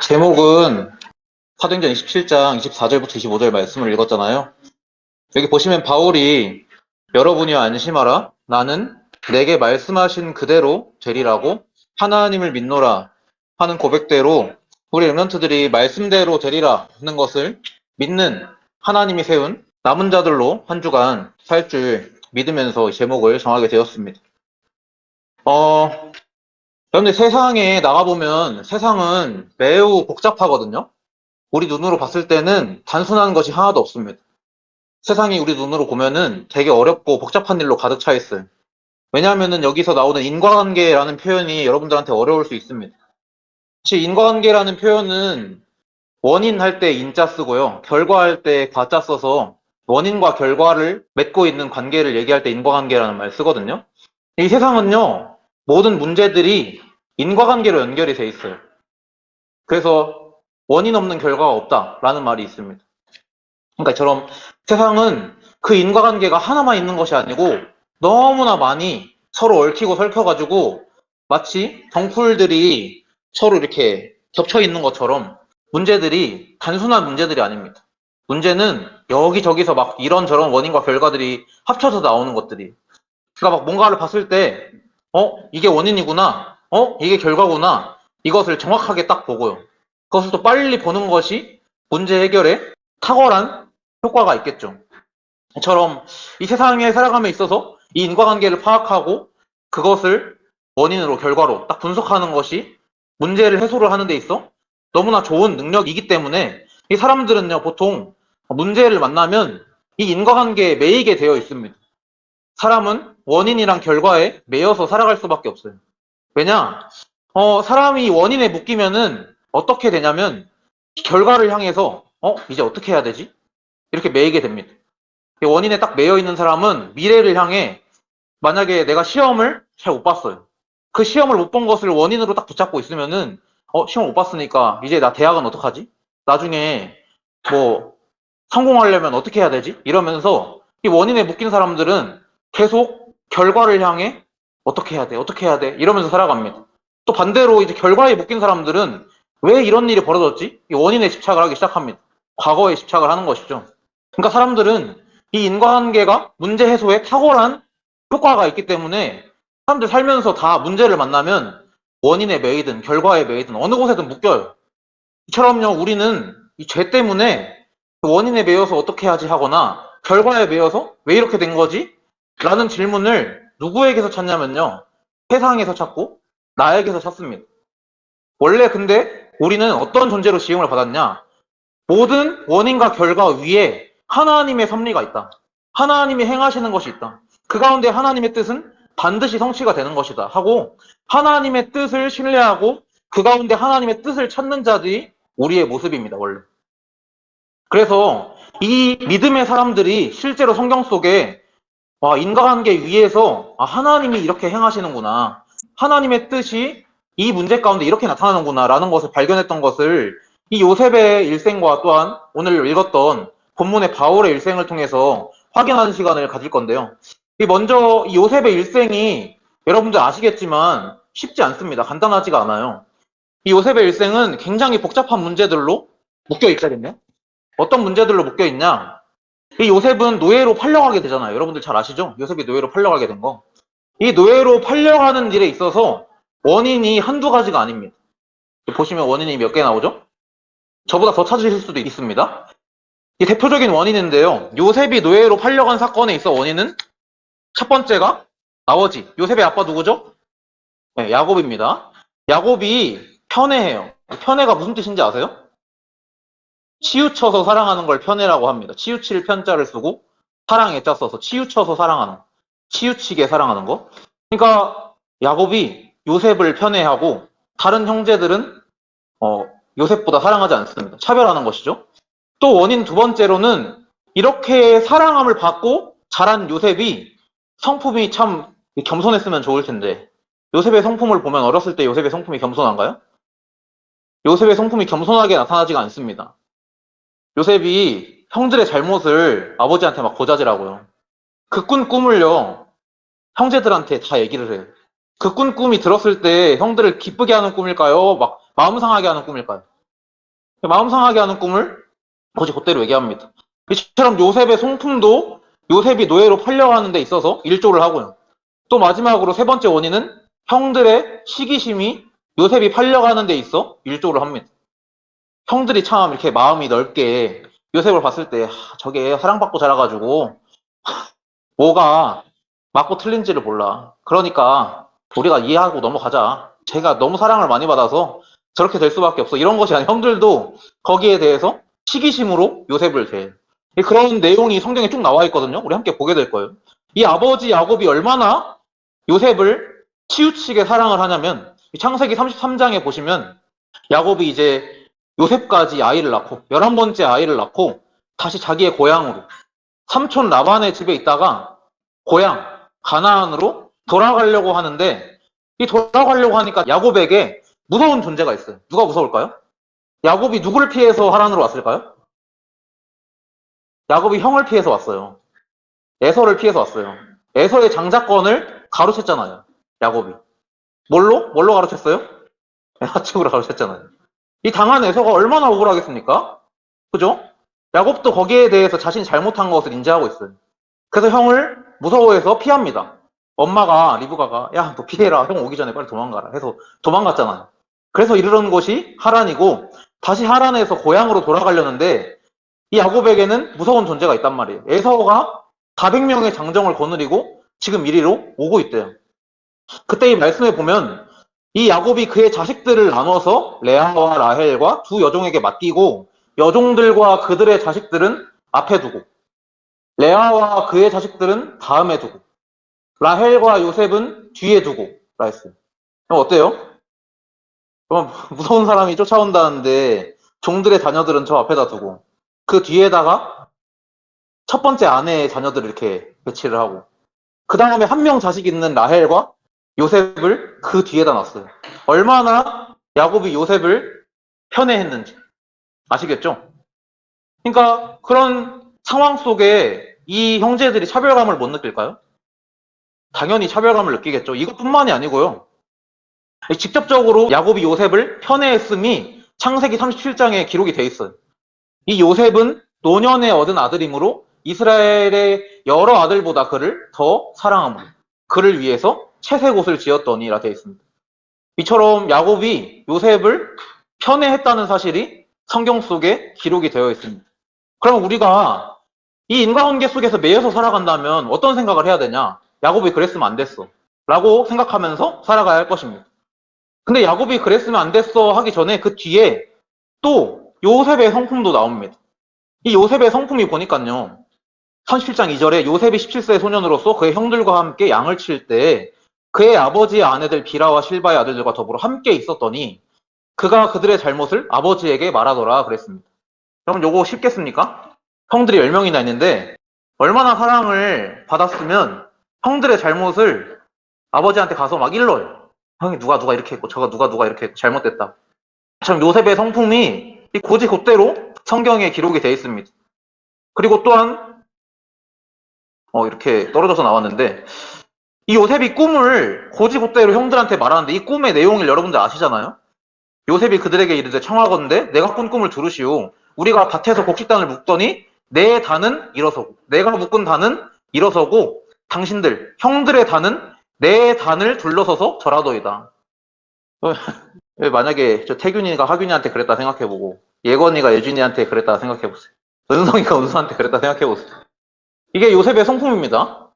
제목은 사도행전 27장 24절부터 25절 말씀을 읽었잖아요. 여기 보시면 바울이 여러분이 안심하라. 나는 내게 말씀하신 그대로 되리라고 하나님을 믿노라 하는 고백대로 우리 렘넌트들이 말씀대로 되리라 하는 것을 믿는 하나님이 세운 남은 자들로 한 주간 살 줄 믿으면서 제목을 정하게 되었습니다. 그런데 세상에 나가보면 세상은 매우 복잡하거든요. 우리 눈으로 봤을 때는 단순한 것이 하나도 없습니다. 세상이 우리 눈으로 보면은 되게 어렵고 복잡한 일로 가득 차 있어요. 왜냐하면은 여기서 나오는 인과관계라는 표현이 여러분들한테 어려울 수 있습니다. 사실 인과관계라는 표현은 원인 할 때 인자 쓰고요. 결과할 때 과자 써서 원인과 결과를 맺고 있는 관계를 얘기할 때 인과관계라는 말 쓰거든요. 이 세상은요, 모든 문제들이 인과관계로 연결이 돼 있어요. 그래서 원인 없는 결과가 없다라는 말이 있습니다. 그러니까 이처럼 세상은 그 인과관계가 하나만 있는 것이 아니고 너무나 많이 서로 얽히고 설켜가지고 마치 덩굴들이 서로 이렇게 겹쳐 있는 것처럼 문제들이 단순한 문제들이 아닙니다. 문제는 여기저기서 막 이런저런 원인과 결과들이 합쳐서 나오는 것들이. 그러니까 막 뭔가를 봤을 때, 이게 원인이구나. 이게 결과구나. 이것을 정확하게 딱 보고요. 그것을 또 빨리 보는 것이 문제 해결에 탁월한 효과가 있겠죠. 이처럼 이 세상에 살아감에 있어서 이 인과관계를 파악하고 그것을 원인으로 결과로 딱 분석하는 것이 문제를 해소를 하는 데 있어 너무나 좋은 능력이기 때문에 이 사람들은요 보통 문제를 만나면 이 인과관계에 매이게 되어 있습니다. 사람은 원인이랑 결과에 매여서 살아갈 수밖에 없어요. 왜냐? 사람이 원인에 묶이면은 어떻게 되냐면 결과를 향해서 이제 어떻게 해야 되지? 이렇게 매이게 됩니다. 원인에 딱 매여 있는 사람은 미래를 향해 만약에 내가 시험을 잘 못 봤어요. 그 시험을 못 본 것을 원인으로 딱 붙잡고 있으면은 시험 못 봤으니까 이제 나 대학은 어떡하지? 나중에 뭐 성공하려면 어떻게 해야 되지? 이러면서 이 원인에 묶인 사람들은 계속 결과를 향해 어떻게 해야 돼? 어떻게 해야 돼? 이러면서 살아갑니다. 또 반대로 이제 결과에 묶인 사람들은 왜 이런 일이 벌어졌지? 이 원인에 집착을 하기 시작합니다. 과거에 집착을 하는 것이죠. 그러니까 사람들은 이 인과관계가 문제 해소에 탁월한 효과가 있기 때문에 사람들 살면서 다 문제를 만나면 원인에 매이든 결과에 매이든 어느 곳에든 묶여요. 이처럼요, 우리는 이 죄 때문에 원인에 매여서 어떻게 하지 하거나 결과에 매여서 왜 이렇게 된 거지? 라는 질문을 누구에게서 찾냐면요. 세상에서 찾고 나에게서 찾습니다. 원래 근데 우리는 어떤 존재로 지음을 받았냐? 모든 원인과 결과 위에 하나님의 섭리가 있다. 하나님이 행하시는 것이 있다. 그 가운데 하나님의 뜻은 반드시 성취가 되는 것이다. 하고 하나님의 뜻을 신뢰하고 그 가운데 하나님의 뜻을 찾는 자들이 우리의 모습입니다. 원래. 그래서 이 믿음의 사람들이 실제로 성경 속에 인과관계 위에서 하나님이 이렇게 행하시는구나. 하나님의 뜻이 이 문제 가운데 이렇게 나타나는구나 라는 것을 발견했던 것을 이 요셉의 일생과 또한 오늘 읽었던 본문의 바울의 일생을 통해서 확인하는 시간을 가질 건데요. 먼저 이 요셉의 일생이 여러분들 아시겠지만 쉽지 않습니다. 간단하지가 않아요. 이 요셉의 일생은 굉장히 복잡한 문제들로 묶여 있거든요. 어떤 문제들로 묶여 있냐? 이 요셉은 노예로 팔려가게 되잖아요. 여러분들 잘 아시죠? 요셉이 노예로 팔려가게 된 거. 이 노예로 팔려가는 일에 있어서 원인이 한두 가지가 아닙니다. 보시면 원인이 몇 개 나오죠? 저보다 더 찾으실 수도 있습니다. 이 대표적인 원인인데요. 요셉이 노예로 팔려간 사건에 있어 원인은 첫 번째가 아버지. 요셉의 아빠 누구죠? 네, 야곱입니다. 야곱이 편애해요. 편애가 무슨 뜻인지 아세요? 치우쳐서 사랑하는 걸 편애라고 합니다. 치우칠 편자를 쓰고 사랑 애자 써서 치우쳐서 사랑하는 거. 치우치게 사랑하는 거. 그러니까 야곱이 요셉을 편애하고 다른 형제들은 요셉보다 사랑하지 않습니다. 차별하는 것이죠. 또 원인 두 번째로는 이렇게 사랑함을 받고 자란 요셉이 성품이 참 겸손했으면 좋을 텐데 요셉의 성품을 보면 어렸을 때 요셉의 성품이 겸손한가요? 요셉의 성품이 겸손하게 나타나지가 않습니다. 요셉이 형들의 잘못을 아버지한테 막 고자질하고요. 그 꾼 꿈을요, 형제들한테 다 얘기를 해요. 그 꾼 꿈이 들었을 때 형들을 기쁘게 하는 꿈일까요? 막 마음 상하게 하는 꿈일까요? 마음 상하게 하는 꿈을 거지 그대로 얘기합니다. 이처럼 요셉의 성품도 요셉이 노예로 팔려가는 데 있어서 일조를 하고요. 또 마지막으로 세 번째 원인은 형들의 시기심이 요셉이 팔려가는 데 있어 일조를 합니다. 형들이 참 이렇게 마음이 넓게 요셉을 봤을 때 저게 사랑받고 자라가지고 뭐가 맞고 틀린지를 몰라. 그러니까 우리가 이해하고 넘어가자. 제가 너무 사랑을 많이 받아서 저렇게 될 수밖에 없어. 이런 것이 아니라 형들도 거기에 대해서 시기심으로 요셉을 대. 그런 내용이 성경에 쭉 나와 있거든요. 우리 함께 보게 될 거예요. 이 아버지 야곱이 얼마나 요셉을 치우치게 사랑을 하냐면 창세기 33장에 보시면 야곱이 이제 요셉까지 아이를 낳고 11번째 아이를 낳고 다시 자기의 고향으로 삼촌 라반의 집에 있다가 고향 가나안으로 돌아가려고 하는데 이 돌아가려고 하니까 야곱에게 무서운 존재가 있어요. 누가 무서울까요? 야곱이 누구를 피해서 하란으로 왔을까요? 야곱이 형을 피해서 왔어요. 에서를 피해서 왔어요. 에서의 장자권을 가로챘잖아요. 야곱이. 뭘로 가로챘어요? 에서축으로 가로챘잖아요. 이 당한 에서가 얼마나 억울하겠습니까? 그죠? 야곱도 거기에 대해서 자신이 잘못한 것을 인지하고 있어요. 그래서 형을 무서워해서 피합니다. 엄마가 리브가가 야 너 피해라 형 오기 전에 빨리 도망가라 해서 도망갔잖아요. 그래서 이르는 곳이 하란이고 다시 하란에서 고향으로 돌아가려는데 이 야곱에게는 무서운 존재가 있단 말이에요. 에서가 400명의 장정을 거느리고 지금 이리로 오고 있대요. 그때 이 말씀에 보면 이 야곱이 그의 자식들을 나눠서 레아와 라헬과 두 여종에게 맡기고 여종들과 그들의 자식들은 앞에 두고 레아와 그의 자식들은 다음에 두고 라헬과 요셉은 뒤에 두고 라 했어요. 그럼 어때요? 그럼 무서운 사람이 쫓아온다는데 종들의 자녀들은 저 앞에다 두고 그 뒤에다가 첫 번째 아내의 자녀들을 이렇게 배치를 하고 그 다음에 한 명 자식 있는 라헬과 요셉을 그 뒤에다 놨어요. 얼마나 야곱이 요셉을 편애했는지 아시겠죠? 그러니까 그런 상황 속에 이 형제들이 차별감을 못 느낄까요? 당연히 차별감을 느끼겠죠. 이것뿐만이 아니고요. 직접적으로 야곱이 요셉을 편애했음이 창세기 37장에 기록이 돼 있어요. 이 요셉은 노년에 얻은 아들이므로 이스라엘의 여러 아들보다 그를 더 사랑하므로 그를 위해서 채색 옷을 지었더니라 되어 있습니다. 이처럼 야곱이 요셉을 편애했다는 사실이 성경 속에 기록이 되어 있습니다. 그럼 우리가 이 인과관계 속에서 매여서 살아간다면 어떤 생각을 해야 되냐? 야곱이 그랬으면 안 됐어 라고 생각하면서 살아가야 할 것입니다. 근데 야곱이 그랬으면 안 됐어 하기 전에 그 뒤에 또 요셉의 성품도 나옵니다. 이 요셉의 성품이 보니까요. 37장 2절에 요셉이 17세 소년으로서 그의 형들과 함께 양을 칠 때 그의 아버지의 아내들 비라와 실바의 아들들과 더불어 함께 있었더니 그가 그들의 잘못을 아버지에게 말하더라 그랬습니다. 여러분 요거 쉽겠습니까? 형들이 10명이나 있는데 얼마나 사랑을 받았으면 형들의 잘못을 아버지한테 가서 막 일러요. 형이 누가 이렇게 했고 저가 누가 이렇게 했고 잘못됐다. 참 요셉의 성품이 고지 곧대로 성경에 기록이 되어 있습니다. 그리고 또한 이렇게 떨어져서 나왔는데 이 요셉이 꿈을 고지 곧대로 형들한테 말하는데 이 꿈의 내용을 여러분들 아시잖아요. 요셉이 그들에게 이르되 청하건대 내가 꾼 꿈을 들으시오. 우리가 밭에서 곡식단을 묶더니 내 단은 일어서고 내가 묶은 단은 일어서고 당신들 형들의 단은 내 단을 둘러서서 절하더이다. 만약에 저 태균이가 하균이한테 그랬다 생각해보고 예건이가 예준이한테 그랬다 생각해보세요. 은성이가 은수한테 그랬다 생각해보세요. 이게 요셉의 성품입니다.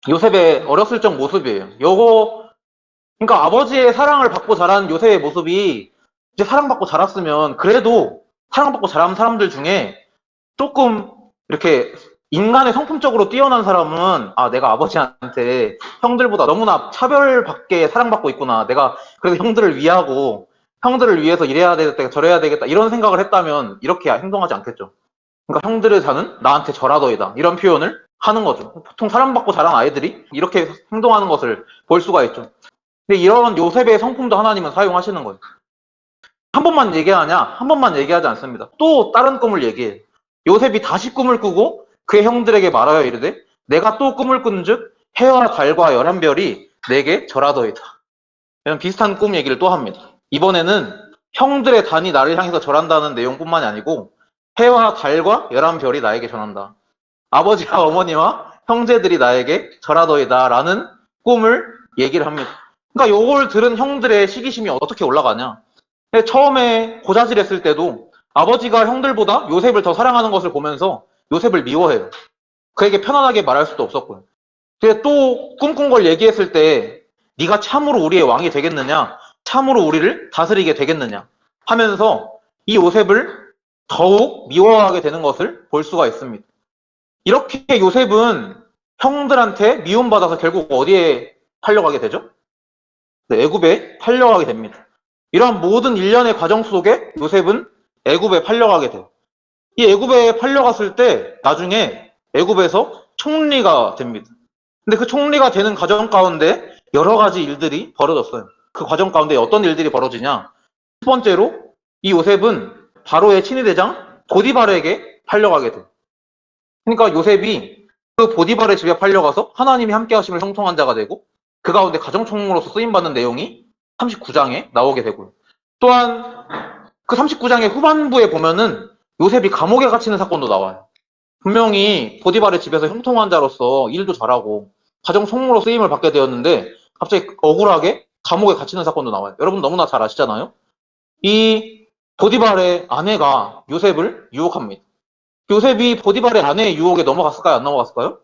요셉의 어렸을 적 모습이에요. 그러니까 아버지의 사랑을 받고 자란 요셉의 모습이 이제 사랑받고 자랐으면 그래도 사랑받고 자란 사람들 중에 조금 이렇게 인간의 성품적으로 뛰어난 사람은 내가 아버지한테 형들보다 너무나 차별받게 사랑받고 있구나. 내가 그래서 형들을 위하고 형들을 위해서 이래야 되겠다 저래야 되겠다 이런 생각을 했다면 이렇게 행동하지 않겠죠. 그러니까 형들의 자는 나한테 절하더이다 이런 표현을 하는 거죠. 보통 사랑받고 자란 아이들이 이렇게 행동하는 것을 볼 수가 있죠. 근데 이런 요셉의 성품도 하나님은 사용하시는 거예요. 한 번만 얘기하냐? 한 번만 얘기하지 않습니다. 또 다른 꿈을 얘기해. 요셉이 다시 꿈을 꾸고 그의 형들에게 말하여 이르되 내가 또 꿈을 꾼즉 해와 달과 11별이 내게 절하더이다. 이런 비슷한 꿈 얘기를 또 합니다. 이번에는 형들의 단이 나를 향해서 절한다는 내용뿐만이 아니고 해와 달과 11별이 나에게 전한다. 아버지와 어머니와 형제들이 나에게 절하더이다 라는 꿈을 얘기를 합니다. 그러니까 요걸 들은 형들의 시기심이 어떻게 올라가냐. 처음에 고자질했을 때도 아버지가 형들보다 요셉을 더 사랑하는 것을 보면서 요셉을 미워해요. 그에게 편안하게 말할 수도 없었고요. 근데 또 꿈꾼 걸 얘기했을 때 네가 참으로 우리의 왕이 되겠느냐, 참으로 우리를 다스리게 되겠느냐 하면서 이 요셉을 더욱 미워하게 되는 것을 볼 수가 있습니다. 이렇게 요셉은 형들한테 미움받아서 결국 어디에 팔려가게 되죠? 네, 애굽에 팔려가게 됩니다. 이러한 모든 일련의 과정 속에 요셉은 애굽에 팔려가게 돼요. 이 애굽에 팔려갔을 때 나중에 애굽에서 총리가 됩니다. 근데 그 총리가 되는 과정 가운데 여러 가지 일들이 벌어졌어요. 그 과정 가운데 어떤 일들이 벌어지냐? 첫 번째로 이 요셉은 바로의 친위대장 보디발에게 팔려가게 돼요. 그러니까 요셉이 그 보디발의 집에 팔려가서 하나님이 함께 하심을 형통한 자가 되고 그 가운데 가정총무로서 쓰임받는 내용이 39장에 나오게 되고요. 또한 그 39장의 후반부에 보면은 요셉이 감옥에 갇히는 사건도 나와요. 분명히 보디발의 집에서 형통한 자로서 일도 잘하고 가정총무로 쓰임을 받게 되었는데 갑자기 억울하게 감옥에 갇히는 사건도 나와요. 여러분 너무나 잘 아시잖아요. 이 보디발의 아내가 요셉을 유혹합니다. 요셉이 보디발의 아내의 유혹에 넘어갔을까요? 안 넘어갔을까요?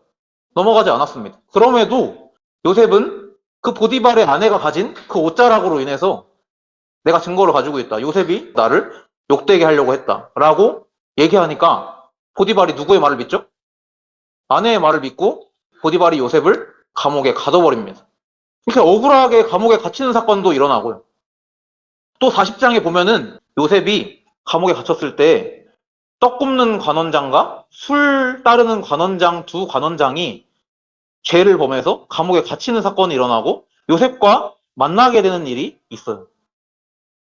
넘어가지 않았습니다. 그럼에도 요셉은 그 보디발의 아내가 가진 그 옷자락으로 인해서 내가 증거를 가지고 있다. 요셉이 나를 욕되게 하려고 했다. 라고 얘기하니까 보디발이 누구의 말을 믿죠? 아내의 말을 믿고 보디발이 요셉을 감옥에 가둬버립니다. 이렇게 억울하게 감옥에 갇히는 사건도 일어나고요. 또 40장에 보면은 요셉이 감옥에 갇혔을 때 떡 굽는 관원장과 술 따르는 관원장 두 관원장이 죄를 범해서 감옥에 갇히는 사건이 일어나고 요셉과 만나게 되는 일이 있어요.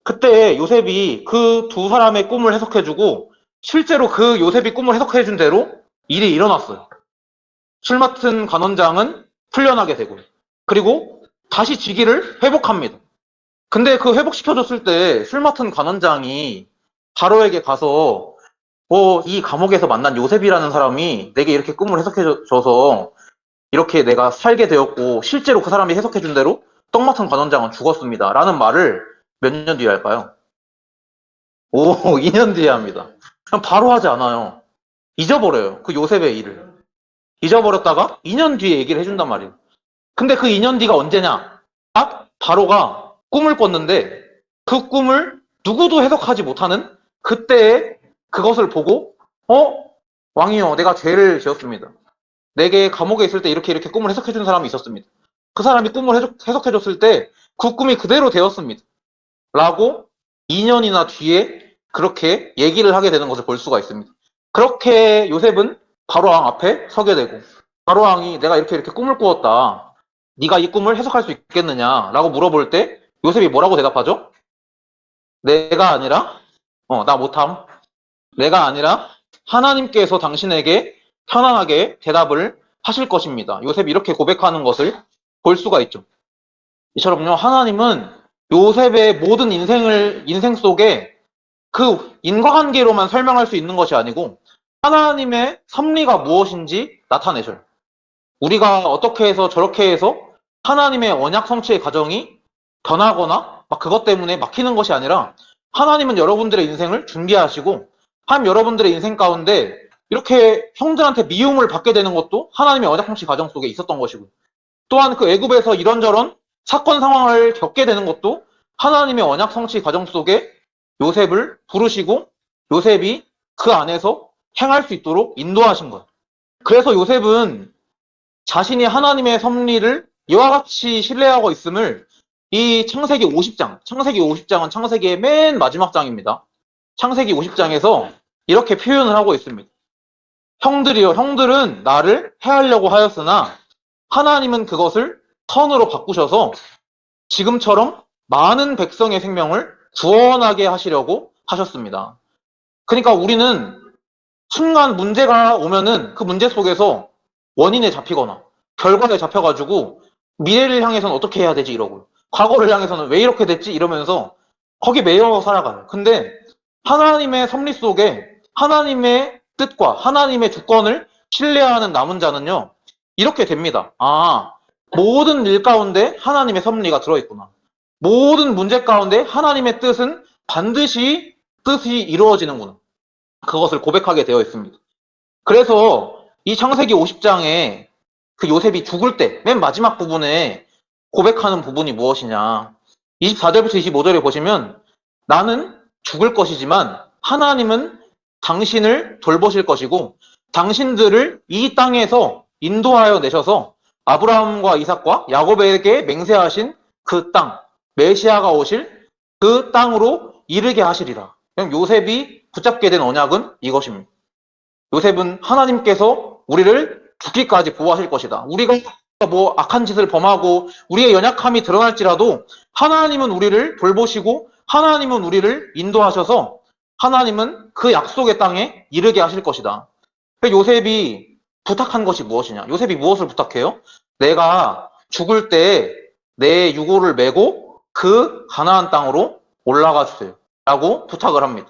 그때 요셉이 그 두 사람의 꿈을 해석해주고 실제로 그 요셉이 꿈을 해석해준 대로 일이 일어났어요. 술 맡은 관원장은 풀려나게 되고 그리고 다시 직위를 회복합니다. 근데 그 회복시켜줬을 때 술 맡은 관원장이 바로에게 가서 이 감옥에서 만난 요셉이라는 사람이 내게 이렇게 꿈을 해석해줘서 이렇게 내가 살게 되었고 실제로 그 사람이 해석해준 대로 떡 맡은 관원장은 죽었습니다. 라는 말을 몇 년 뒤에 할까요? 2년 뒤에 합니다. 그냥 바로 하지 않아요. 잊어버려요. 그 요셉의 일을. 잊어버렸다가 2년 뒤에 얘기를 해준단 말이에요. 근데 그 2년 뒤가 언제냐? 딱 바로가 꿈을 꿨는데 그 꿈을 누구도 해석하지 못하는 그때의 그것을 보고 왕이여 내가 죄를 지었습니다. 내게 감옥에 있을 때 이렇게 꿈을 해석해준 사람이 있었습니다. 그 사람이 꿈을 해석해줬을 때 그 꿈이 그대로 되었습니다. 라고 2년이나 뒤에 그렇게 얘기를 하게 되는 것을 볼 수가 있습니다. 그렇게 요셉은 바로왕 앞에 서게 되고 바로왕이 내가 이렇게 꿈을 꾸었다. 네가 이 꿈을 해석할 수 있겠느냐라고 물어볼 때 요셉이 뭐라고 대답하죠? 내가 아니라 나 못함. 내가 아니라 하나님께서 당신에게 편안하게 대답을 하실 것입니다. 요셉이 이렇게 고백하는 것을 볼 수가 있죠. 이처럼요, 하나님은 요셉의 모든 인생 속에 그 인과관계로만 설명할 수 있는 것이 아니고 하나님의 섭리가 무엇인지 나타내셔요. 우리가 어떻게 해서 저렇게 해서 하나님의 언약 성취의 과정이 변하거나 막 그것 때문에 막히는 것이 아니라 하나님은 여러분들의 인생을 준비하시고 여러분들의 인생 가운데 이렇게 형들한테 미움을 받게 되는 것도 하나님의 언약 성취 과정 속에 있었던 것이고 또한 그 애굽에서 이런저런 사건 상황을 겪게 되는 것도 하나님의 언약 성취 과정 속에 요셉을 부르시고 요셉이 그 안에서 행할 수 있도록 인도하신 거예요. 그래서 요셉은 자신이 하나님의 섭리를 이와 같이 신뢰하고 있음을 이 창세기 50장은 창세기의 맨 마지막 장입니다. 창세기 50장에서 이렇게 표현을 하고 있습니다. 형들은 나를 해하려고 하였으나 하나님은 그것을 선으로 바꾸셔서 지금처럼 많은 백성의 생명을 구원하게 하시려고 하셨습니다. 그러니까 우리는 순간 문제가 오면은 그 문제 속에서 원인에 잡히거나 결과에 잡혀가지고 미래를 향해서는 어떻게 해야 되지 이러고 과거를 향해서는 왜 이렇게 됐지 이러면서 거기 매여 살아가요. 근데 하나님의 섭리 속에 하나님의 뜻과 하나님의 주권을 신뢰하는 남은 자는요, 이렇게 됩니다. 아, 모든 일 가운데 하나님의 섭리가 들어있구나. 모든 문제 가운데 하나님의 뜻은 반드시 뜻이 이루어지는구나. 그것을 고백하게 되어 있습니다. 그래서 이 창세기 50장에 그 요셉이 죽을 때 맨 마지막 부분에 고백하는 부분이 무엇이냐. 24절부터 25절에 보시면 나는 죽을 것이지만 하나님은 당신을 돌보실 것이고 당신들을 이 땅에서 인도하여 내셔서 아브라함과 이삭과 야곱에게 맹세하신 그 땅, 메시아가 오실 그 땅으로 이르게 하시리라. 그럼 요셉이 붙잡게 된 언약은 이것입니다. 요셉은 하나님께서 우리를 죽기까지 보호하실 것이다. 우리가 뭐 악한 짓을 범하고 우리의 연약함이 드러날지라도 하나님은 우리를 돌보시고 하나님은 우리를 인도하셔서 하나님은 그 약속의 땅에 이르게 하실 것이다. 요셉이 부탁한 것이 무엇이냐? 요셉이 무엇을 부탁해요? 내가 죽을 때 내 유고를 메고 그 가나안 땅으로 올라가 주세요. 라고 부탁을 합니다.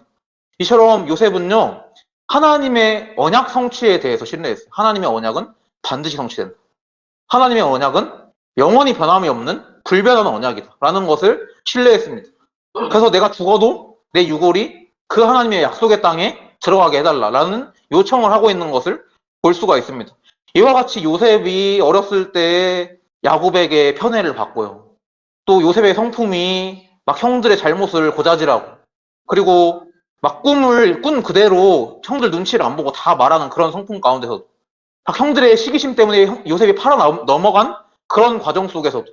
이처럼 요셉은요, 하나님의 언약 성취에 대해서 신뢰했어요. 하나님의 언약은 반드시 성취된다. 하나님의 언약은 영원히 변함이 없는 불변하는 언약이다. 라는 것을 신뢰했습니다. 그래서 내가 죽어도 내 유골이 그 하나님의 약속의 땅에 들어가게 해달라라는 요청을 하고 있는 것을 볼 수가 있습니다. 이와 같이 요셉이 어렸을 때 야곱에게 편애를 받고요. 또 요셉의 성품이 막 형들의 잘못을 고자질하고, 그리고 막 꿈을 꾼 그대로 형들 눈치를 안 보고 다 말하는 그런 성품 가운데서도, 막 형들의 시기심 때문에 요셉이 팔아 넘어간 그런 과정 속에서도,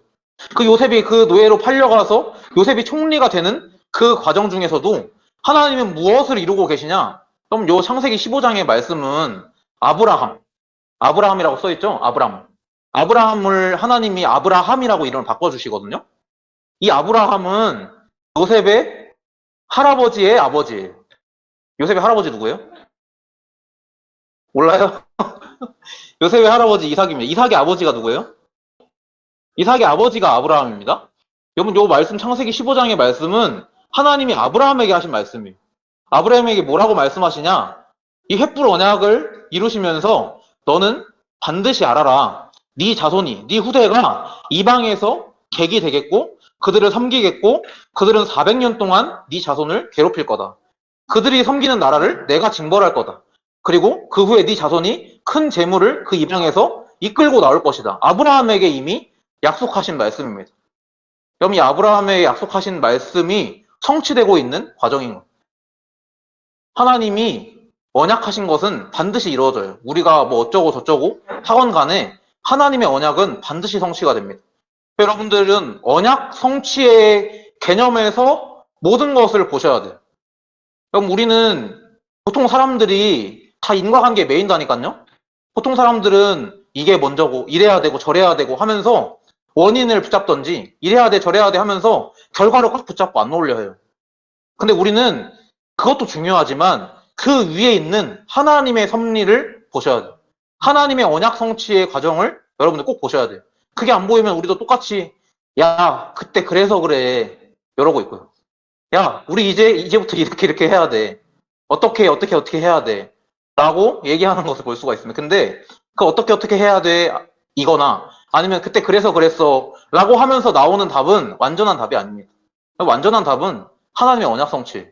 그 요셉이 그 노예로 팔려가서 요셉이 총리가 되는 그 과정 중에서도 하나님은 무엇을 이루고 계시냐? 그럼 요 창세기 15장의 말씀은 아브라함이라고 써있죠? 아브라함을 하나님이 아브라함이라고 이름을 바꿔주시거든요. 이 아브라함은 요셉의 할아버지의 아버지예요. 요셉의 할아버지 누구예요? 몰라요? 요셉의 할아버지 이삭입니다. 이삭의 아버지가 누구예요? 이삭의 아버지가 아브라함입니다. 여러분, 요 말씀 창세기 15장의 말씀은 하나님이 아브라함에게 하신 말씀이에요. 아브라함에게 뭐라고 말씀하시냐? 이 횃불 언약을 이루시면서 너는 반드시 알아라. 네 자손이, 네 후대가 이방에서 객이 되겠고 그들을 섬기겠고 그들은 400년 동안 네 자손을 괴롭힐 거다. 그들이 섬기는 나라를 내가 징벌할 거다. 그리고 그 후에 네 자손이 큰 재물을 그 이방에서 이끌고 나올 것이다. 아브라함에게 이미 약속하신 말씀입니다. 그럼 이 아브라함에게 약속하신 말씀이 성취되고 있는 과정인 거예요. 하나님이 언약하신 것은 반드시 이루어져요. 우리가 뭐 어쩌고 저쩌고 하건 간에 하나님의 언약은 반드시 성취가 됩니다. 여러분들은 언약 성취의 개념에서 모든 것을 보셔야 돼요. 그럼 우리는 보통 사람들이 다 인과관계에 매인다니까요. 보통 사람들은 이게 먼저고 이래야 되고 저래야 되고 하면서 원인을 붙잡던지 이래야 돼 저래야 돼 하면서 결과를 꽉 붙잡고 안 놓으려 해요. 근데 우리는 그것도 중요하지만 그 위에 있는 하나님의 섭리를 보셔야 돼요. 하나님의 언약 성취의 과정을 여러분들 꼭 보셔야 돼요. 그게 안 보이면 우리도 똑같이 야 그때 그래서 그래 이러고 있고요. 야 우리 이제부터 이렇게 해야 돼. 어떻게 해야 돼. 라고 얘기하는 것을 볼 수가 있습니다. 근데 그 어떻게 해야 돼 이거나 아니면 그때 그래서 그랬어 라고 하면서 나오는 답은 완전한 답이 아닙니다. 완전한 답은 하나님의 언약 성취.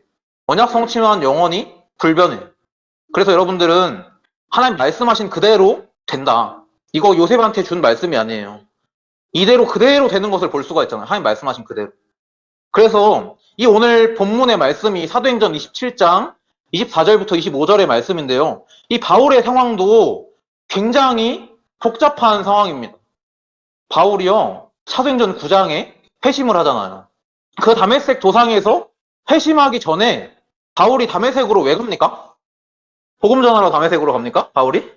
언약 성취만 영원히 불변해요. 그래서 여러분들은 하나님 말씀하신 그대로 된다. 이거 요셉한테 준 말씀이 아니에요. 이대로 그대로 되는 것을 볼 수가 있잖아요. 하나님 말씀하신 그대로. 그래서 이 오늘 본문의 말씀이 사도행전 27장 24절부터 25절의 말씀인데요. 이 바울의 상황도 굉장히 복잡한 상황입니다. 바울이요. 사도행전 9장에 회심을 하잖아요. 그 다메섹 도상에서 회심하기 전에 바울이 다메섹으로 왜 갑니까? 복음 전하러 다메섹으로 갑니까? 바울이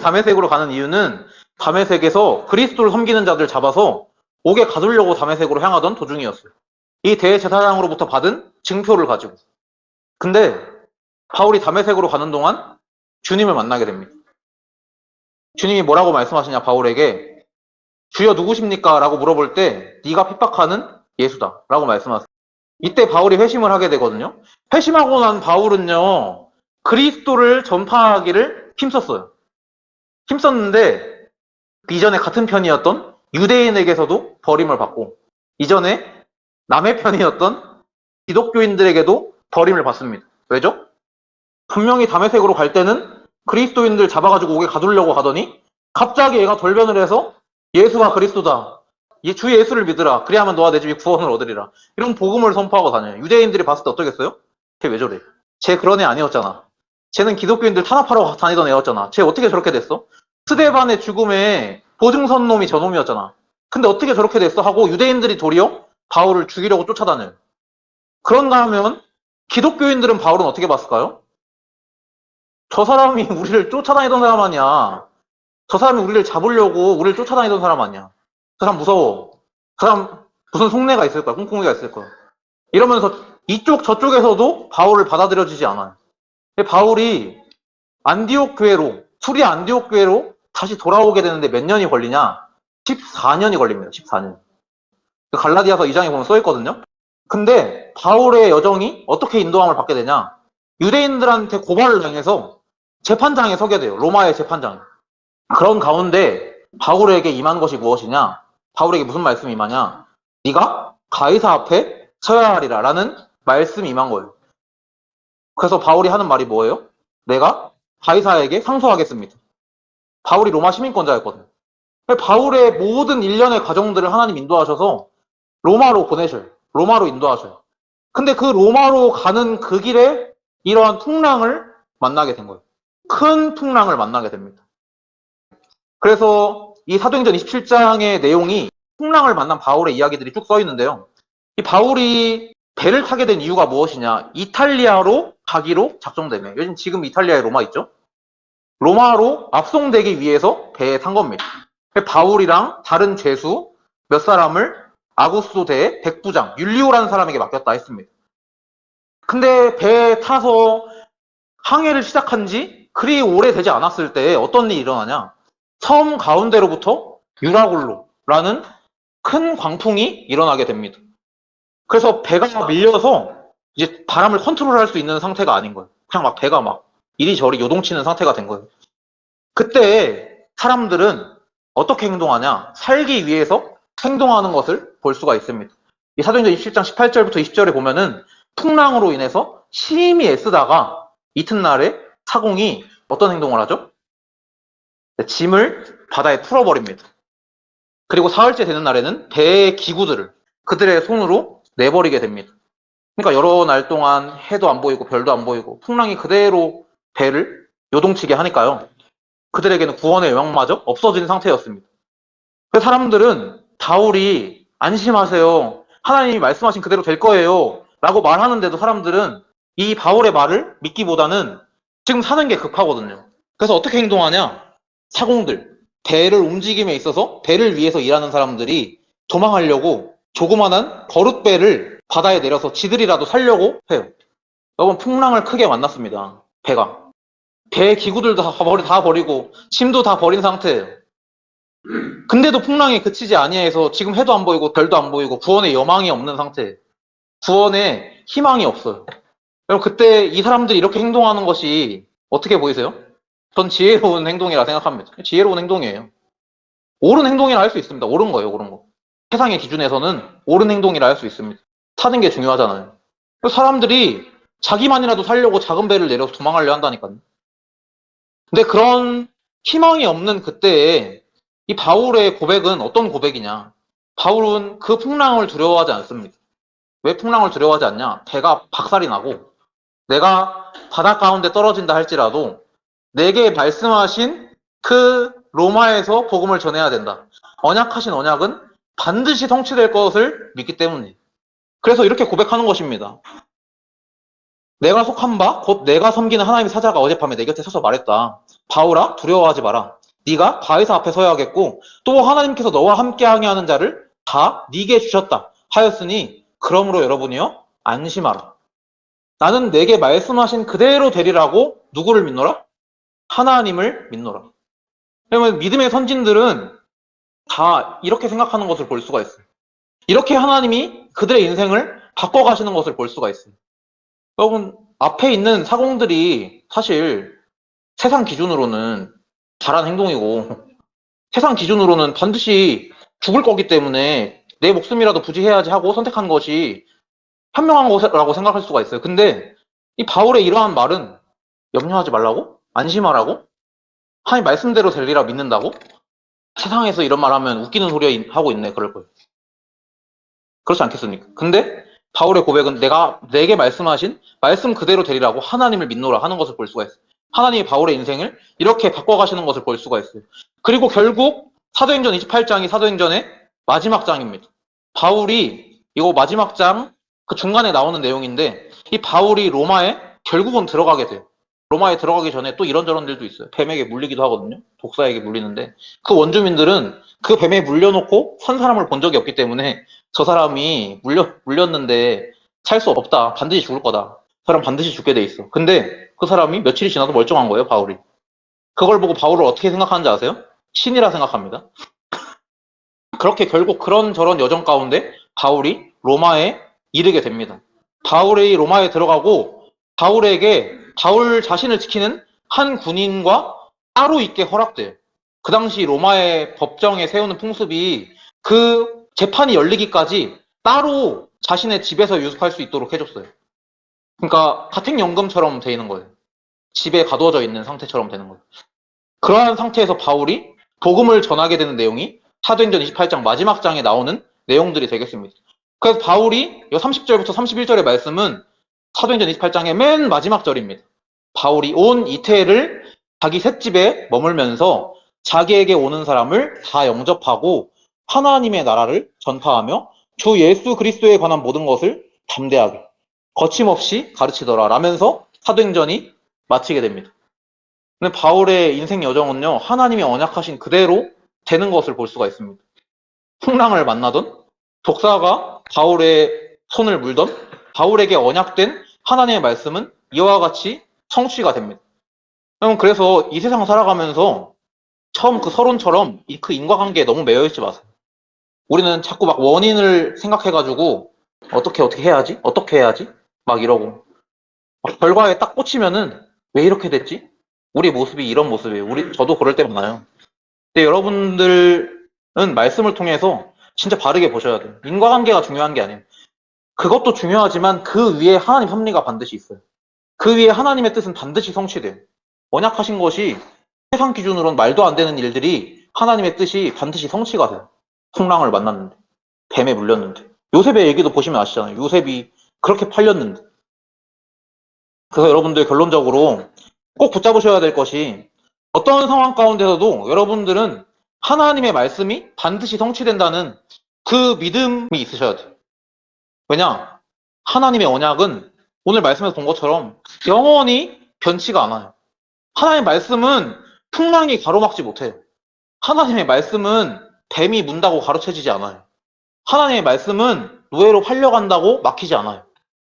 다메섹으로 가는 이유는 다메섹에서 그리스도를 섬기는 자들 잡아서 옥에 가두려고 다메섹으로 향하던 도중이었어요. 이 대제사장으로부터 받은 증표를 가지고. 근데 바울이 다메섹으로 가는 동안 주님을 만나게 됩니다. 주님이 뭐라고 말씀하시냐 바울에게 주여 누구십니까? 라고 물어볼 때 네가 핍박하는 예수다라고 말씀하세요. 이때 바울이 회심을 하게 되거든요. 회심하고 난 바울은요, 그리스도를 전파하기를 힘썼어요. 힘썼는데 이전에 같은 편이었던 유대인에게서도 버림을 받고, 이전에 남의 편이었던 기독교인들에게도 버림을 받습니다. 왜죠? 분명히 다메섹으로 갈 때는 그리스도인들 잡아가지고 옥에 가두려고 하더니 갑자기 얘가 돌변을 해서 예수가 그리스도다, 주 예수를 믿으라, 그래야만 너와 내 집이 구원을 얻으리라, 이런 복음을 선포하고 다녀요. 유대인들이 봤을 때 어떠겠어요? 쟤 왜 저래? 쟤 그런 애 아니었잖아. 쟤는 기독교인들 탄압하러 다니던 애였잖아. 쟤 어떻게 저렇게 됐어? 스데반의 죽음에 보증선 놈이 저놈이었잖아. 근데 어떻게 저렇게 됐어? 하고 유대인들이 도리어 바울을 죽이려고 쫓아다녀요. 그런가 하면 기독교인들은 바울은 어떻게 봤을까요? 저 사람이 우리를 쫓아다니던 사람 아니야. 저 사람이 우리를 잡으려고 우리를 쫓아다니던 사람 아니야. 저 사람 무서워. 저 사람 무슨 속내가 있을 거야. 꿍꿍이가 있을 거야. 이러면서 이쪽 저쪽에서도 바울을 받아들여지지 않아요. 바울이 안디옥 교회로, 수리 안디옥 교회로 다시 돌아오게 되는데 몇 년이 걸리냐? 14년이 걸립니다. 14년. 갈라디아서 2장에 보면 써있거든요. 근데 바울의 여정이 어떻게 인도함을 받게 되냐? 유대인들한테 고발을 당해서 재판장에 서게 돼요. 로마의 재판장에. 그런 가운데 바울에게 임한 것이 무엇이냐? 바울에게 무슨 말씀이 임하냐? 네가 가이사 앞에 서야 하리라 라는 말씀이 임한 거예요. 그래서 바울이 하는 말이 뭐예요? 내가 가이사에게 상소하겠습니다. 바울이 로마 시민권자였거든요. 바울의 모든 일련의 과정들을 하나님 인도하셔서 로마로 보내셔요. 로마로 인도하셔요. 근데 그 로마로 가는 그 길에 이러한 풍랑을 만나게 된 거예요. 큰 풍랑을 만나게 됩니다. 그래서 이 사도행전 27장의 내용이 풍랑을 만난 바울의 이야기들이 쭉 써 있는데요. 이 바울이 배를 타게 된 이유가 무엇이냐? 이탈리아로 가기로 작정되며, 요즘 지금 이탈리아에 로마 있죠? 로마로 압송되기 위해서 배에 탄 겁니다. 바울이랑 다른 죄수 몇 사람을 아구스도 대의 백부장 율리오라는 사람에게 맡겼다 했습니다. 근데 배에 타서 항해를 시작한 지 그리 오래되지 않았을 때 어떤 일이 일어나냐? 섬 가운데로부터 유라굴로라는 큰 광풍이 일어나게 됩니다. 그래서 배가 밀려서 이제 바람을 컨트롤할 수 있는 상태가 아닌 거예요. 그냥 막 배가 막 이리저리 요동치는 상태가 된 거예요. 그때 사람들은 어떻게 행동하냐? 살기 위해서 행동하는 것을 볼 수가 있습니다. 이 사도행전 27장 18절부터 20절에 보면은 풍랑으로 인해서 심히 애쓰다가 이튿날에 사공이 어떤 행동을 하죠? 짐을 바다에 풀어버립니다. 그리고 사흘째 되는 날에는 배의 기구들을 그들의 손으로 내버리게 됩니다. 그러니까 여러 날 동안 해도 안 보이고 별도 안 보이고 풍랑이 그대로 배를 요동치게 하니까요. 그들에게는 구원의 영역마저 없어진 상태였습니다. 그래서 사람들은 바울이 안심하세요, 하나님이 말씀하신 그대로 될 거예요 라고 말하는데도 사람들은 이 바울의 말을 믿기보다는 지금 사는 게 급하거든요. 그래서 어떻게 행동하냐? 사공들, 배를 움직임에 있어서 배를 위해서 일하는 사람들이 도망하려고 조그만한 거룻배를 바다에 내려서 지들이라도 살려고 해요. 여러분, 풍랑을 크게 만났습니다. 배가. 배 기구들도 다 버리고 짐도 다 버린 상태예요. 근데도 풍랑이 그치지 아니해서 지금 해도 안 보이고 별도 안 보이고 구원의 여망이 없는 상태예요. 구원의 희망이 없어요. 여러분, 그때 이 사람들이 이렇게 행동하는 것이 어떻게 보이세요? 전 지혜로운 행동이라 생각합니다. 지혜로운 행동이에요. 옳은 행동이라 할 수 있습니다. 옳은 거예요, 옳은 거. 세상의 기준에서는 옳은 행동이라 할 수 있습니다. 사는 게 중요하잖아요. 사람들이 자기만이라도 살려고 작은 배를 내려서 도망하려 한다니까요. 근데 그런 희망이 없는 그때에 이 바울의 고백은 어떤 고백이냐? 바울은 그 풍랑을 두려워하지 않습니다. 왜 풍랑을 두려워하지 않냐? 배가 박살이 나고 내가 바다 가운데 떨어진다 할지라도 내게 말씀하신 그 로마에서 복음을 전해야 된다. 언약하신 언약은 반드시 성취될 것을 믿기 때문이에요. 그래서 이렇게 고백하는 것입니다. 내가 속한 바 곧 내가 섬기는 하나님의 사자가 어젯밤에 내 곁에 서서 말했다. 바울아, 두려워하지 마라. 네가 바위사 앞에 서야겠고 또 하나님께서 너와 함께 하는 자를 다 네게 주셨다 하였으니 그러므로 여러분이요, 안심하라. 나는 내게 말씀하신 그대로 되리라고 누구를 믿노라? 하나님을 믿노라. 그러면 믿음의 선진들은 다 이렇게 생각하는 것을 볼 수가 있어요. 이렇게 하나님이 그들의 인생을 바꿔가시는 것을 볼 수가 있어요. 여러분, 앞에 있는 사공들이 사실 세상 기준으로는 잘한 행동이고, 세상 기준으로는 반드시 죽을 거기 때문에 내 목숨이라도 부지해야지 하고 선택한 것이 현명한 것이라고 생각할 수가 있어요. 근데 이 바울의 이러한 말은 염려하지 말라고? 안심하라고? 하나님 말씀대로 되리라 믿는다고? 세상에서 이런 말 하면 웃기는 소리 하고 있네, 그럴 거예요. 그렇지 않겠습니까? 근데 바울의 고백은 내게 말씀하신 말씀 그대로 되리라고 하나님을 믿노라 하는 것을 볼 수가 있어요. 하나님이 바울의 인생을 이렇게 바꿔가시는 것을 볼 수가 있어요. 그리고 결국 사도행전 28장이 사도행전의 마지막 장입니다. 바울이 이거 마지막 장 그 중간에 나오는 내용인데 이 바울이 로마에 결국은 들어가게 돼요. 로마에 들어가기 전에 또 이런저런 일도 있어요. 뱀에게 물리기도 하거든요. 독사에게 물리는데 그 원주민들은 그 뱀에 물려놓고 산 사람을 본 적이 없기 때문에 저 사람이 물렸는데 살 수 없다. 반드시 죽을 거다. 그 사람 반드시 죽게 돼 있어. 근데 그 사람이 며칠이 지나도 멀쩡한 거예요, 바울이. 그걸 보고 바울을 어떻게 생각하는지 아세요? 신이라 생각합니다. 그렇게 결국 그런저런 여정 가운데 바울이 로마에 이르게 됩니다. 바울이 로마에 들어가고 바울에게 바울 자신을 지키는 한 군인과 따로 있게 허락돼요. 그 당시 로마의 법정에 세우는 풍습이 그 재판이 열리기까지 따로 자신의 집에서 유숙할 수 있도록 해줬어요. 그러니까 가택연금처럼 돼 있는 거예요. 집에 가두어져 있는 상태처럼 되는 거예요. 그러한 상태에서 바울이 복음을 전하게 되는 내용이 사도행전 28장 마지막 장에 나오는 내용들이 되겠습니다. 그래서 바울이 30절부터 31절의 말씀은 사도행전 28장의 맨 마지막 절입니다. 바울이 온 이태를 자기 셋집에 머물면서 자기에게 오는 사람을 다 영접하고 하나님의 나라를 전파하며 주 예수 그리스도에 관한 모든 것을 담대하게 거침없이 가르치더라 라면서 사도행전이 마치게 됩니다. 근데 바울의 인생 여정은요, 하나님이 언약하신 그대로 되는 것을 볼 수가 있습니다. 풍랑을 만나던, 독사가 바울의 손을 물던, 바울에게 언약된 하나님의 말씀은 이와 같이 성취가 됩니다. 여러분, 그래서 이 세상 살아가면서 처음 그 서론처럼 그 인과관계에 너무 매여있지 마세요. 우리는 자꾸 막 원인을 생각해가지고 어떻게 해야지? 어떻게 해야지? 막 이러고 막 결과에 딱 꽂히면은 왜 이렇게 됐지? 우리 모습이 이런 모습이에요. 저도 그럴 때 많아요. 근데 여러분들은 말씀을 통해서 진짜 바르게 보셔야 돼요. 인과관계가 중요한 게 아니에요. 그것도 중요하지만 그 위에 하나님 섭리가 반드시 있어요. 그 위에 하나님의 뜻은 반드시 성취돼요. 언약하신 것이 세상 기준으로는 말도 안 되는 일들이 하나님의 뜻이 반드시 성취가 돼요. 풍랑을 만났는데, 뱀에 물렸는데. 요셉의 얘기도 보시면 아시잖아요. 요셉이 그렇게 팔렸는데. 그래서 여러분들 결론적으로 꼭 붙잡으셔야 될 것이 어떤 상황 가운데서도 여러분들은 하나님의 말씀이 반드시 성취된다는 그 믿음이 있으셔야 돼요. 왜냐? 하나님의 언약은 오늘 말씀에서 본 것처럼 영원히 변치가 않아요. 하나님의 말씀은 풍랑이 가로막지 못해요. 하나님의 말씀은 뱀이 문다고 가로채지지 않아요. 하나님의 말씀은 노예로 팔려간다고 막히지 않아요.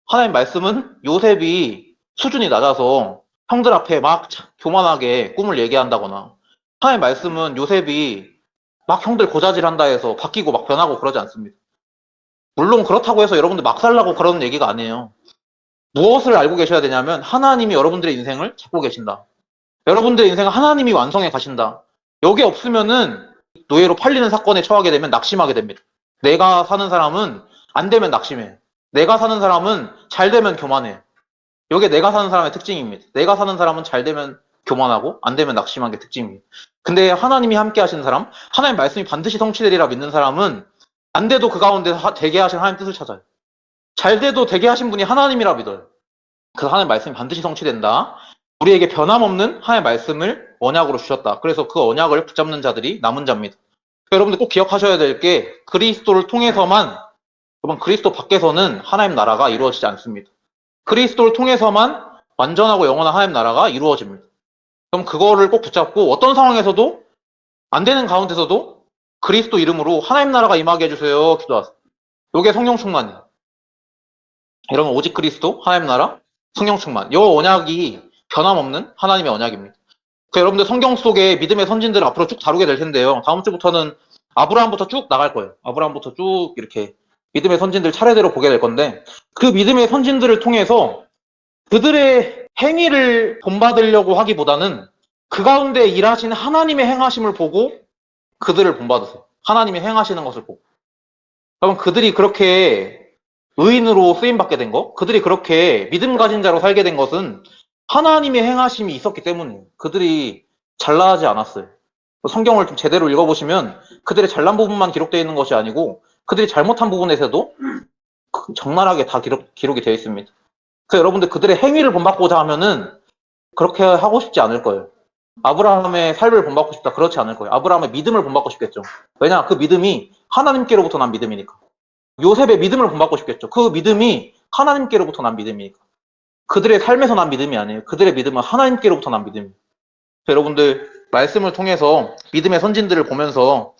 하나님의 말씀은 요셉이 수준이 낮아서 형들 앞에 막 교만하게 꿈을 얘기한다거나 하나님의 말씀은 요셉이 막 형들 고자질한다 해서 바뀌고 막 변하고 그러지 않습니다. 물론 그렇다고 해서 여러분들 막 살라고 그러는 얘기가 아니에요. 무엇을 알고 계셔야 되냐면 하나님이 여러분들의 인생을 잡고 계신다. 여러분들의 인생을 하나님이 완성해 가신다. 여기 없으면은 노예로 팔리는 사건에 처하게 되면 낙심하게 됩니다. 내가 사는 사람은 안 되면 낙심해. 내가 사는 사람은 잘 되면 교만해. 이게 내가 사는 사람의 특징입니다. 내가 사는 사람은 잘 되면 교만하고 안 되면 낙심한 게 특징입니다. 근데 하나님이 함께 하시는 사람, 하나님 말씀이 반드시 성취되리라 믿는 사람은 안 돼도 그 가운데 되게 하신 하나님 뜻을 찾아요. 잘 돼도 되게 하신 분이 하나님이라 믿어요. 그 하나님 말씀이 반드시 성취된다. 우리에게 변함없는 하나님의 말씀을 언약으로 주셨다. 그래서 그 언약을 붙잡는 자들이 남은 자입니다. 여러분들 꼭 기억하셔야 될 게 그리스도를 통해서만, 여러분 그리스도 밖에서는 하나님 나라가 이루어지지 않습니다. 그리스도를 통해서만 완전하고 영원한 하나님 나라가 이루어집니다. 그럼 그거를 꼭 붙잡고 어떤 상황에서도 안 되는 가운데서도 그리스도 이름으로 하나님 나라가 임하게 해주세요. 기도하세요. 이게 성령 충만이에요. 여러분 오직 그리스도, 하나님 나라, 성령 충만. 이 언약이 변함없는 하나님의 언약입니다. 여러분들 성경 속에 믿음의 선진들을 앞으로 쭉 다루게 될 텐데요. 다음 주부터는 아브라함부터 쭉 나갈 거예요. 아브라함부터 쭉 이렇게 믿음의 선진들 차례대로 보게 될 건데, 그 믿음의 선진들을 통해서 그들의 행위를 본받으려고 하기보다는 그 가운데 일하신 하나님의 행하심을 보고 그들을 본받으세요. 하나님이 행하시는 것을 보고. 그러면 그들이 그렇게 의인으로 쓰임받게 된 거, 그들이 그렇게 믿음 가진 자로 살게 된 것은 하나님의 행하심이 있었기 때문이에요. 그들이 잘나지 않았어요. 성경을 좀 제대로 읽어보시면 그들의 잘난 부분만 기록되어 있는 것이 아니고 그들이 잘못한 부분에서도 적나라하게 다 기록이 되어 있습니다. 그래서 여러분들 그들의 행위를 본받고자 하면은 그렇게 하고 싶지 않을 거예요. 아브라함의 삶을 본받고 싶다, 그렇지 않을 거예요. 아브라함의 믿음을 본받고 싶겠죠. 왜냐, 그 믿음이 하나님께로부터 난 믿음이니까. 요셉의 믿음을 본받고 싶겠죠. 그 믿음이 하나님께로부터 난 믿음이니까. 그들의 삶에서 난 믿음이 아니에요. 그들의 믿음은 하나님께로부터 난 믿음이에요. 여러분들 말씀을 통해서 믿음의 선진들을 보면서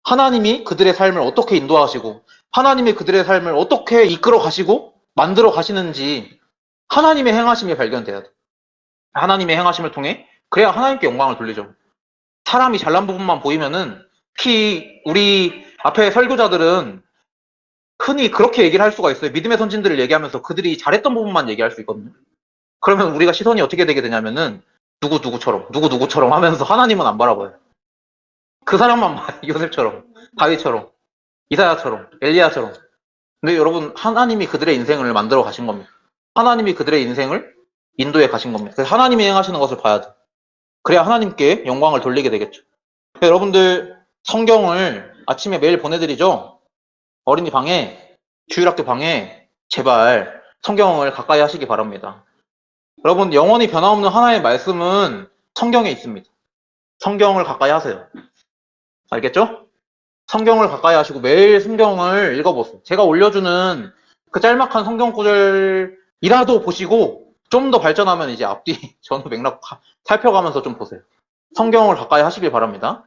하나님이 그들의 삶을 어떻게 인도하시고 하나님이 그들의 삶을 어떻게 이끌어 가시고 만들어 가시는지 하나님의 행하심이 발견돼야 돼. 하나님의 행하심을 통해 그래야 하나님께 영광을 돌리죠. 사람이 잘난 부분만 보이면은 특히 우리 앞에 설교자들은 흔히 그렇게 얘기를 할 수가 있어요. 믿음의 선진들을 얘기하면서 그들이 잘했던 부분만 얘기할 수 있거든요. 그러면 우리가 시선이 어떻게 되게 되냐면은 누구누구처럼 하면서 하나님은 안 바라봐요. 그 사람만 봐요. 요셉처럼, 다윗처럼, 이사야처럼, 엘리야처럼. 근데 여러분, 하나님이 그들의 인생을 만들어 가신 겁니다. 하나님이 그들의 인생을 인도해 가신 겁니다. 그래서 하나님이 행하시는 것을 봐야 돼. 그래야 하나님께 영광을 돌리게 되겠죠. 여러분들 성경을 아침에 매일 보내드리죠? 어린이 방에, 주일학교 방에 제발 성경을 가까이 하시기 바랍니다. 여러분, 영원히 변함없는 하나의 말씀은 성경에 있습니다. 성경을 가까이 하세요. 알겠죠? 성경을 가까이 하시고 매일 성경을 읽어보세요. 제가 올려주는 그 짤막한 성경 구절이라도 보시고 좀 더 발전하면 이제 앞뒤 전후 맥락 살펴가면서 좀 보세요. 성경을 가까이 하시길 바랍니다.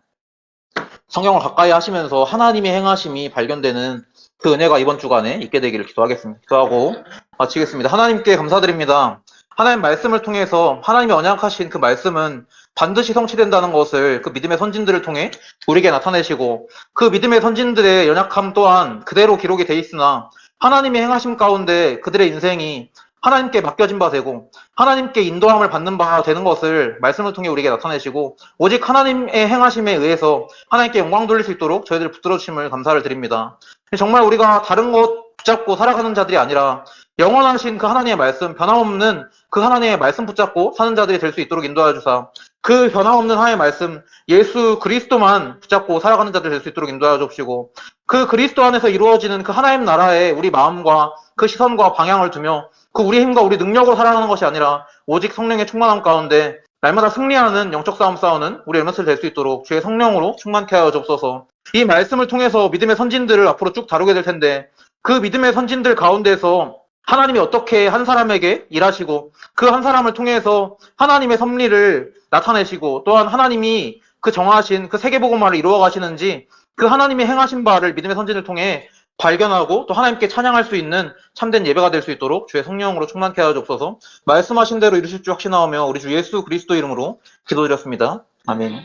성경을 가까이 하시면서 하나님의 행하심이 발견되는 그 은혜가 이번 주간에 있게 되기를 기도하겠습니다. 기도하고 마치겠습니다. 하나님께 감사드립니다. 하나님 말씀을 통해서 하나님의 언약하신 그 말씀은 반드시 성취된다는 것을 그 믿음의 선진들을 통해 우리에게 나타내시고 그 믿음의 선진들의 연약함 또한 그대로 기록이 돼 있으나 하나님의 행하심 가운데 그들의 인생이 하나님께 맡겨진 바 되고 하나님께 인도함을 받는 바 되는 것을 말씀을 통해 우리에게 나타내시고 오직 하나님의 행하심에 의해서 하나님께 영광 돌릴 수 있도록 저희들 붙들어 주심을 감사를 드립니다. 정말 우리가 다른 것 붙잡고 살아가는 자들이 아니라 영원하신 그 하나님의 말씀, 변함없는 그 하나님의 말씀 붙잡고 사는 자들이 될 수 있도록 인도하여 주사 그 변함없는 하나님의 말씀, 예수 그리스도만 붙잡고 살아가는 자들 될 수 있도록 인도하여 주시고 그 그리스도 안에서 이루어지는 그 하나님 나라에 우리 마음과 그 시선과 방향을 두며 그 우리 힘과 우리 능력으로 살아가는 것이 아니라 오직 성령의 충만함 가운데 날마다 승리하는 영적 싸움 싸우는 우리 엠너스를 될 수 있도록 주의 성령으로 충만케 하여 주옵소서. 이 말씀을 통해서 믿음의 선진들을 앞으로 쭉 다루게 될 텐데 그 믿음의 선진들 가운데서 하나님이 어떻게 한 사람에게 일하시고 그 한 사람을 통해서 하나님의 섭리를 나타내시고 또한 하나님이 그 정하신 그 세계복음화를 이루어 가시는지 그 하나님의 행하신 바를 믿음의 선진을 통해 발견하고 또 하나님께 찬양할 수 있는 참된 예배가 될 수 있도록 주의 성령으로 충만케 하여 주옵소서. 말씀하신 대로 이루실 줄 확신하오며 우리 주 예수 그리스도 이름으로 기도드렸습니다. 아멘.